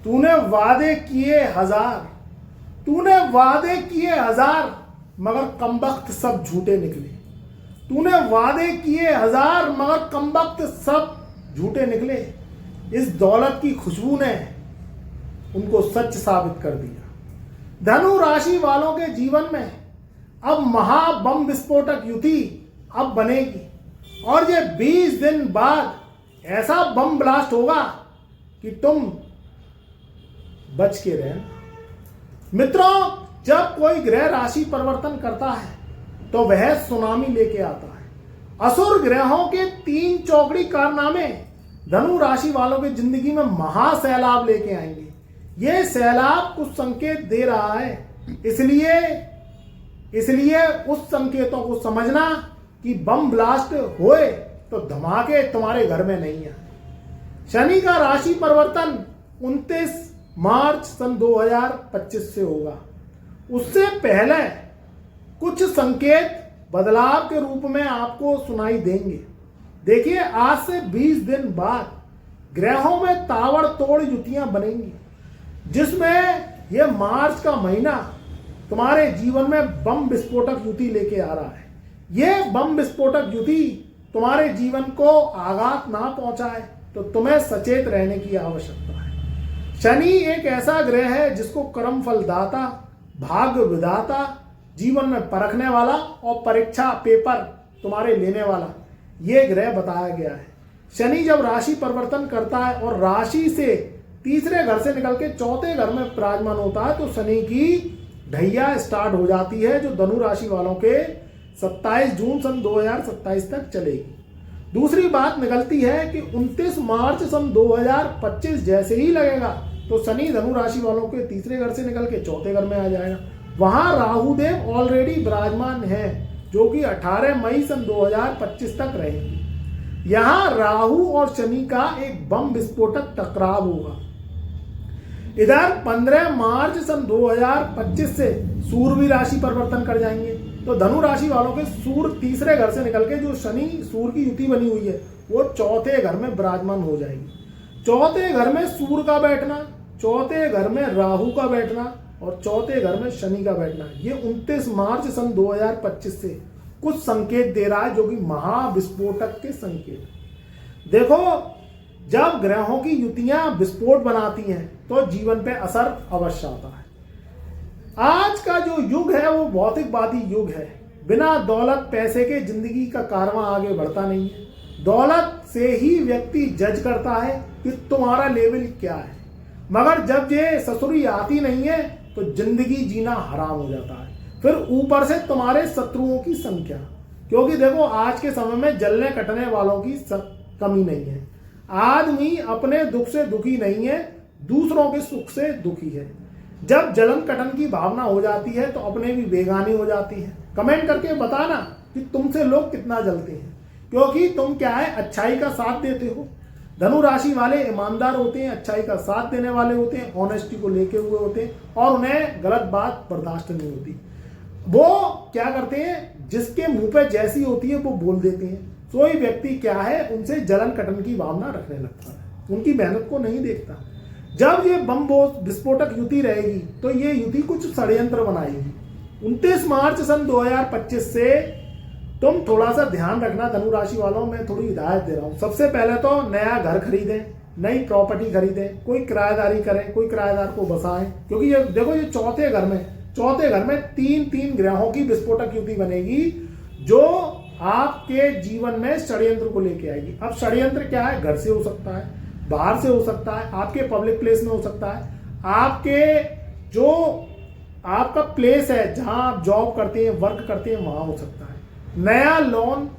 तूने वादे किए हजार मगर कमबख्त सब झूठे निकले। तूने वादे किए हजार मगर कमबख्त सब झूठे निकले। इस दौलत की खुशबू ने उनको सच साबित कर दिया। धनु राशि वालों के जीवन में अब महाबम विस्फोटक युति अब बनेगी और ये 20 दिन बाद ऐसा बम ब्लास्ट होगा कि तुम बच के रहना। मित्रों, जब कोई ग्रह राशि परिवर्तन करता है तो वह सुनामी लेके आता है। असुर ग्रहों के 3 चौकड़ी कारनामे धनु राशि वालों की जिंदगी में महासैलाब लेके आएंगे। ये सैलाब कुछ संकेत दे रहा है, इसलिए उस संकेतों को समझना कि बम ब्लास्ट होए तो धमाके तुम्हारे घर में नहीं आए। शनि का राशि परिवर्तन 29 मार्च सन 2025 से होगा। उससे पहले कुछ संकेत बदलाव के रूप में आपको सुनाई देंगे। देखिए, आज से 20 दिन बाद ग्रहों में ताबड़तोड़ युतियां बनेंगी, जिसमें यह मार्च का महीना तुम्हारे जीवन में बम विस्फोटक युति लेके आ रहा है। यह बम विस्फोटक युति तुम्हारे जीवन को आघात ना पहुंचाए तो तुम्हें सचेत रहने की आवश्यकता है। शनि एक ऐसा ग्रह है जिसको कर्म फलदाता, भाग्य विधाता, जीवन में परखने वाला और परीक्षा पेपर तुम्हारे लेने वाला ये ग्रह बताया गया है। शनि जब राशि परिवर्तन करता है और राशि से तीसरे घर से निकल के चौथे घर में विराजमान होता है तो शनि की ढैया स्टार्ट हो जाती है, जो धनु राशि वालों के 27 जून सन 2027 तक चलेगी। दूसरी बात निकलती है कि 29 मार्च सन 2025 जैसे ही लगेगा तो शनि धनु राशि वालों के तीसरे घर से निकल के चौथे घर में आ जाएगा। वहां राहुदेव ऑलरेडी विराजमान है, जो कि 18 मई सन 2025 तक रहेंगे। यहां राहु और शनि का एक बम विस्फोटक टकराव होगा। इधर 15 मार्च सन 2025 से सूर्य भी राशि परिवर्तन कर जाएंगे, तो धनु राशि वालों के सूर्य तीसरे घर से निकल के जो शनि सूर्य की युति बनी हुई है वो चौथे घर में विराजमान हो जाएगी। चौथे घर में सूर्य का बैठना, चौथे घर में राहु का बैठना और चौथे घर में शनि का बैठना, ये 29 मार्च सन 2025 से कुछ संकेत दे रहा है, जो कि महाविस्फोटक के संकेत। देखो, जब ग्रहों की युतियां विस्फोट बनाती हैं तो जीवन पे असर अवश्य आता है। आज का जो युग है वो भौतिकवादी युग है। बिना दौलत पैसे के जिंदगी का कारवां आगे बढ़ता नहीं है। दौलत से ही व्यक्ति जज करता है कि तुम्हारा लेवल क्या है, मगर जब ये ससुरी आती नहीं है तो जिंदगी जीना हराम हो जाता है। फिर ऊपर से तुम्हारे शत्रुओं की संख्या, क्योंकि देखो आज के समय में जलने कटने वालों की कमी नहीं है। आदमी अपने दुख से दुखी नहीं है, दूसरों के सुख से दुखी है। जब जलन कटन की भावना हो जाती है तो अपने भी बेगानी हो जाती है। कमेंट करके बताना कि तुमसे लोग कितना जलते हैं, क्योंकि तुम क्या है, अच्छाई का साथ देते हो। धनु राशि वाले ईमानदार होते हैं, अच्छाई का साथ देने वाले होते हैं, ऑनेस्टी को लेके हुए होते हैं और उन्हें गलत बात बर्दाश्त नहीं होती। वो क्या करते हैं, जिसके मुंह पे जैसी होती है वो बोल देते हैं। कोई व्यक्ति क्या है, उनसे जलन कटन की भावना रखने लगता है, उनकी मेहनत को नहीं देखता। जब ये बम विस्फोटक युति रहेगी तो ये युति कुछ षड्यंत्र बनाएगी। 29 मार्च सन 2025 से तुम थोड़ा सा ध्यान रखना धनु राशि वालों, मैं थोड़ी हिदायत दे रहा हूं। सबसे पहले तो नया घर खरीदें, नई प्रॉपर्टी खरीदें, कोई किराएदारी करें, कोई किराएदार को बसाएं, क्योंकि ये देखो, ये चौथे घर में 3 ग्रहों की विस्फोटक युति बनेगी, जो आपके जीवन में षड्यंत्र को लेके आएगी। अब षड्यंत्र क्या है, घर से हो सकता है, बाहर से हो सकता है, आपके पब्लिक प्लेस में हो सकता है, आपके जो आपका प्लेस है जहां आप जॉब करते हैं, वर्क करते हैं, वहां हो सकता है। नया लोन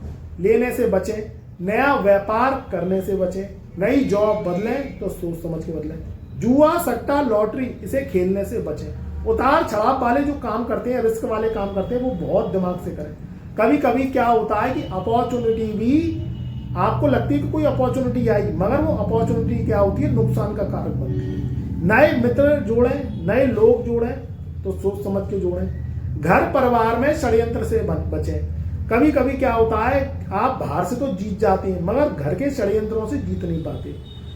लेने से बचें, नया व्यापार करने से बचें, नई जॉब बदलें तो सोच समझ के बदलें। जुआ, सट्टा, लॉटरी, इसे खेलने से बचें। उतार चढ़ाव वाले जो काम करते हैं, रिस्क वाले काम करते हैं, वो बहुत दिमाग से करें। कभी कभी क्या होता है कि अपॉर्चुनिटी भी आपको लगती है कि कोई अपॉर्चुनिटी आएगी, मगर वो अपॉर्चुनिटी क्या होती है, नुकसान का कारक बनती है। नए मित्र जोड़ें, नए लोग जोड़ें तो सोच समझ के जोड़ें। घर परिवार में षड्यंत्र से बचें। कभी कभी क्या होता है, आप बाहर से तो जीत जाते हैं मगर घर के षड्यंत्रों से जीत नहीं पाते।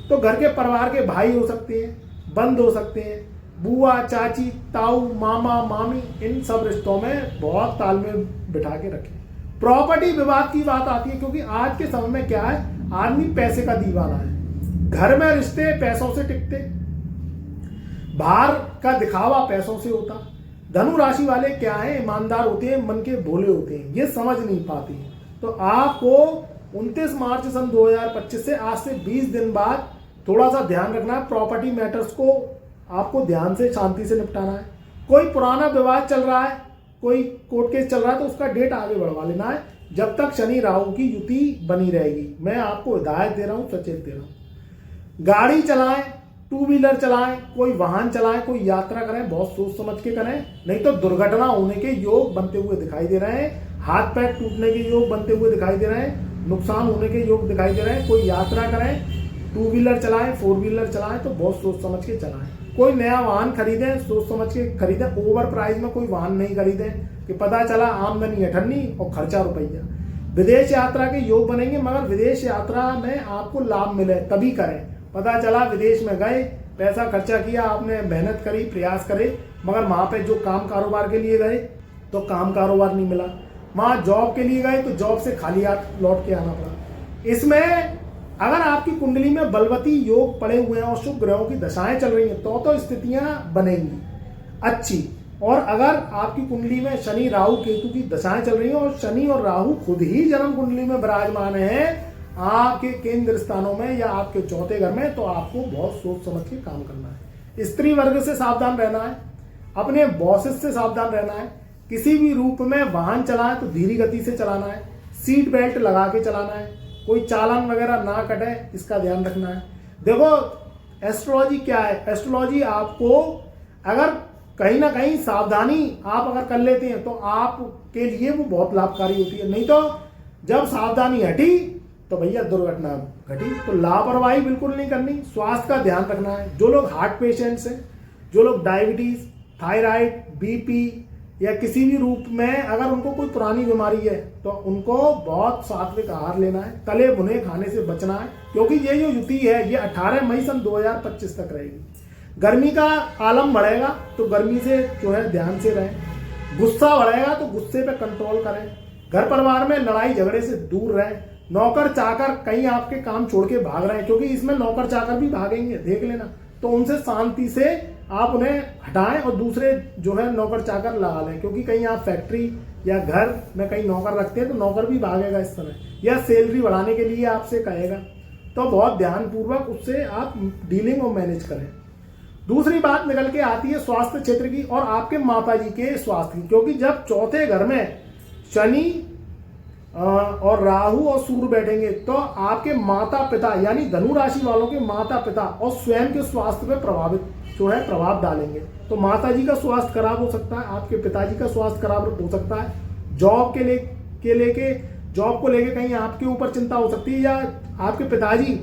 तो घर के परिवार के भाई हो सकते हैं, बंद हो सकते हैं। बुआ, चाची, ताऊ, मामा, मामी, इन सब रिश्तों में बहुत तालमेल बिठा के रखें। प्रॉपर्टी विवाद की बात आती है, क्योंकि आज के समय में क्या है, आदमी पैसे का दीवाना है। घर में रिश्ते पैसों से टिकते, बाहर का दिखावा पैसों से होता। धनु राशि वाले क्या है, ईमानदार होते हैं, मन के भोले होते हैं, ये समझ नहीं पाती है। तो आपको 29 मार्च सन 2025 से आज से 20 दिन बाद थोड़ा सा ध्यान रखना है। प्रॉपर्टी मैटर्स को आपको ध्यान से, शांति से निपटाना है। कोई पुराना विवाद चल रहा है, कोई कोर्ट केस चल रहा है, तो उसका डेट आगे बढ़वा लेना है, जब तक शनि राहु की युति बनी रहेगी। मैं आपको हिदायत दे रहा हूं, सचेत दे रहा हूं। गाड़ी चलाएं, टू व्हीलर चलाएं, कोई वाहन चलाएं, कोई यात्रा करें, बहुत सोच समझ के करें, नहीं तो दुर्घटना होने के योग बनते हुए दिखाई दे रहे हैं। हाथ पैर टूटने के योग बनते हुए दिखाई दे रहे हैं, नुकसान होने के योग दिखाई दे रहे हैं। कोई यात्रा करें, टू व्हीलर चलाएं, फोर व्हीलर चलाएं, तो बहुत सोच समझ के चलाएं। कोई नया वाहन खरीदें, सोच समझ के खरीदें। ओवर प्राइस में कोई वाहन नहीं खरीदें कि पता चला आमदनी अठन्नी और खर्चा रुपया। विदेश यात्रा के योग बनेंगे, मगर विदेश यात्रा में आपको लाभ मिले तभी करें। पता चला विदेश में गए, पैसा खर्चा किया, आपने मेहनत करी, प्रयास करे, मगर वहां पे जो काम कारोबार के लिए गए तो काम कारोबार नहीं मिला। वहां जॉब के लिए गए तो जॉब से खाली हाथ लौट के आना पड़ा। इसमें अगर आपकी कुंडली में बलवती योग पड़े हुए हैं और शुभ ग्रहों की दशाएं चल रही हैं, तो स्थितियां बनेंगी अच्छी। और अगर आपकी कुंडली में शनि राहु केतु की दशाएं चल रही हैं और शनि और राहु खुद ही जन्म कुंडली में विराजमान है आपके केंद्र स्थानों में या आपके चौथे घर में, तो आपको बहुत सोच समझ के काम करना है। स्त्री वर्ग से सावधान रहना है, अपने बॉसेस से सावधान रहना है। किसी भी रूप में वाहन चलाएं तो धीमी गति से चलाना है, सीट बेल्ट लगा के चलाना है, कोई चालान वगैरह ना कटे, इसका ध्यान रखना है। देखो एस्ट्रोलॉजी क्या है, एस्ट्रोलॉजी आपको अगर कहीं ना कहीं सावधानी आप अगर कर लेते हैं तो आपके लिए वो बहुत लाभकारी होती है। नहीं तो जब सावधानी हटी तो भैया दुर्घटना घटी। तो लापरवाही बिल्कुल नहीं करनी, स्वास्थ्य का ध्यान रखना है। जो लोग हार्ट पेशेंट्स हैं, जो लोग डायबिटीज, थायराइड, बीपी या किसी भी रूप में अगर उनको कोई पुरानी बीमारी है तो उनको बहुत सात्विक आहार लेना है, तले भुने खाने से बचना है, क्योंकि ये जो युति है ये 18 मई सन 2025 तक रहेगी। गर्मी का आलम बढ़ेगा तो गर्मी से जो है ध्यान से रहें। गुस्सा बढ़ेगा तो गुस्से पे कंट्रोल करें। घर परिवार में लड़ाई झगड़े से दूर रहें। नौकर चाकर कहीं आपके काम छोड़ के भाग रहे हैं, क्योंकि इसमें नौकर चाकर भी भागेंगे, देख लेना, तो उनसे शांति से आप उन्हें हटाएं और दूसरे जो है नौकर चाकर लगा लें। क्योंकि कहीं आप फैक्ट्री या घर में कहीं नौकर रखते हैं तो नौकर भी भागेगा इस समय, या सैलरी बढ़ाने के लिए आपसे कहेगा। तो बहुत ध्यानपूर्वक उससे आप डीलिंग और मैनेज करें। दूसरी बात निकल के आती है स्वास्थ्य क्षेत्र की और आपके माता जी के स्वास्थ्य की, क्योंकि जब चौथे घर में शनि और राहु और सूर्य बैठेंगे तो आपके माता पिता यानी धनु राशि वालों के माता पिता और स्वयं के स्वास्थ्य पे प्रभाव डालेंगे। तो माता जी का स्वास्थ्य खराब हो सकता है, आपके पिताजी का स्वास्थ्य खराब हो सकता है। जॉब जॉब को लेके कहीं आपके ऊपर चिंता हो सकती है, या आपके पिताजी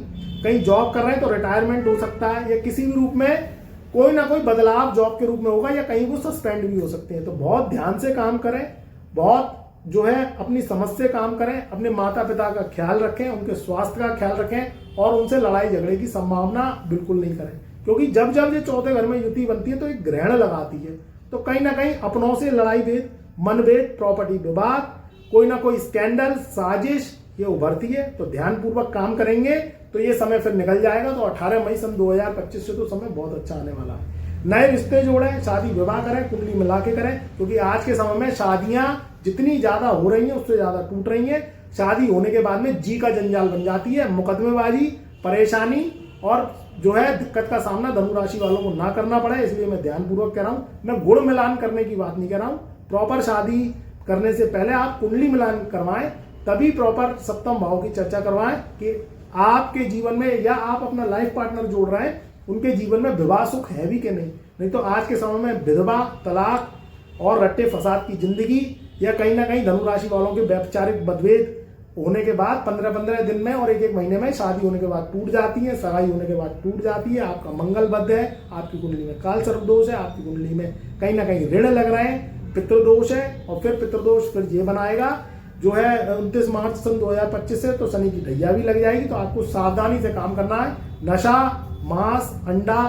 कहीं जॉब कर रहे हैं तो रिटायरमेंट हो सकता है, या किसी भी रूप में कोई ना कोई बदलाव जॉब के रूप में होगा, या कहीं वो सस्पेंड भी हो सकते हैं। तो बहुत ध्यान से काम करें, बहुत जो है अपनी समझ से काम करें, अपने माता पिता का ख्याल रखें, उनके स्वास्थ्य का ख्याल रखें और उनसे लड़ाई झगड़े की संभावना बिल्कुल नहीं करें। क्योंकि जब जब ये चौथे घर में युति बनती है तो एक ग्रहण लगाती है, तो कहीं ना कहीं अपनों से लड़ाई भेद, मनभेद, प्रॉपर्टी विवाद, कोई ना कोई स्कैंडल, साजिश ये उभरती है। तो ध्यानपूर्वक काम करेंगे तो ये समय फिर निकल जाएगा। तो 18 मई सन 2025 से तो समय बहुत अच्छा आने वाला है। नए रिश्ते जोड़ें, शादी विवाह करें, कुंडली मिला के करें, क्योंकि आज के समय में शादियां जितनी ज्यादा हो रही हैं उससे ज्यादा टूट रही हैं। शादी होने के बाद में जी का जंजाल बन जाती है, मुकदमेबाजी, परेशानी और जो है दिक्कत का सामना धनु राशि वालों को ना करना पड़े। इसलिए मैं ध्यानपूर्वक कह रहा हूं, मैं गुण मिलान करने की बात नहीं कह रहा हूं। प्रॉपर शादी करने से पहले आप कुंडली मिलान करवाएं, तभी प्रॉपर सप्तम भाव की चर्चा करवाएं कि आपके जीवन में या आप अपना लाइफ पार्टनर जोड़ रहे हैं उनके जीवन में विवाह सुख है भी कि नहीं तो आज के समय में विधवा, तलाक और रट्टे फसाद की जिंदगी, या कहीं ना कहीं धनु राशि वालों के वैपचारिक मतभेद होने के बाद 15-15 दिन में और 1-1 महीने में शादी होने के बाद टूट जाती है, सगाई होने के बाद टूट जाती है। आपका मंगल बद्ध है, आपकी कुंडली में काल सर्प दोष है, आपकी कुंडली में कहीं ना कहीं ऋण लग रहे हैं, पितृदोष है, और फिर पितृदोष फिर ये बनाएगा जो है 29 मार्च सन 2025 से तो शनि की ढैया भी लग जाएगी। तो आपको सावधानी से काम करना है। नशा, मांस, अंडा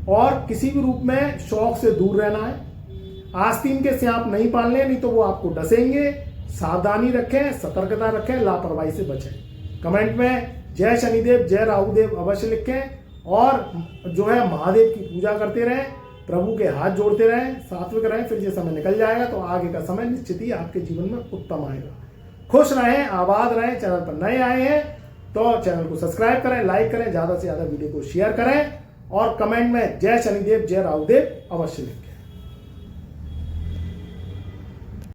और किसी भी रूप में शौक से दूर रहना है। आस्तीन के सांप नहीं पालने, नहीं तो वो आपको डसेंगे। सावधानी रखें, सतर्कता रखें, लापरवाही से बचें। कमेंट में जय शनिदेव, जय राहुदेव अवश्य लिखें और जो है महादेव की पूजा करते रहें, प्रभु के हाथ जोड़ते रहें, सात्विक रहें। फिर ये समय निकल जाएगा तो आगे का समय निश्चित ही आपके जीवन में उत्तम आएगा। खुश रहें, आबाद रहें। चैनल पर नए आए हैं तो चैनल को सब्सक्राइब करें, लाइक करें, ज्यादा से ज्यादा वीडियो को शेयर करें और कमेंट में जय शनिदेव, जय राहुदेव अवश्य लिखें।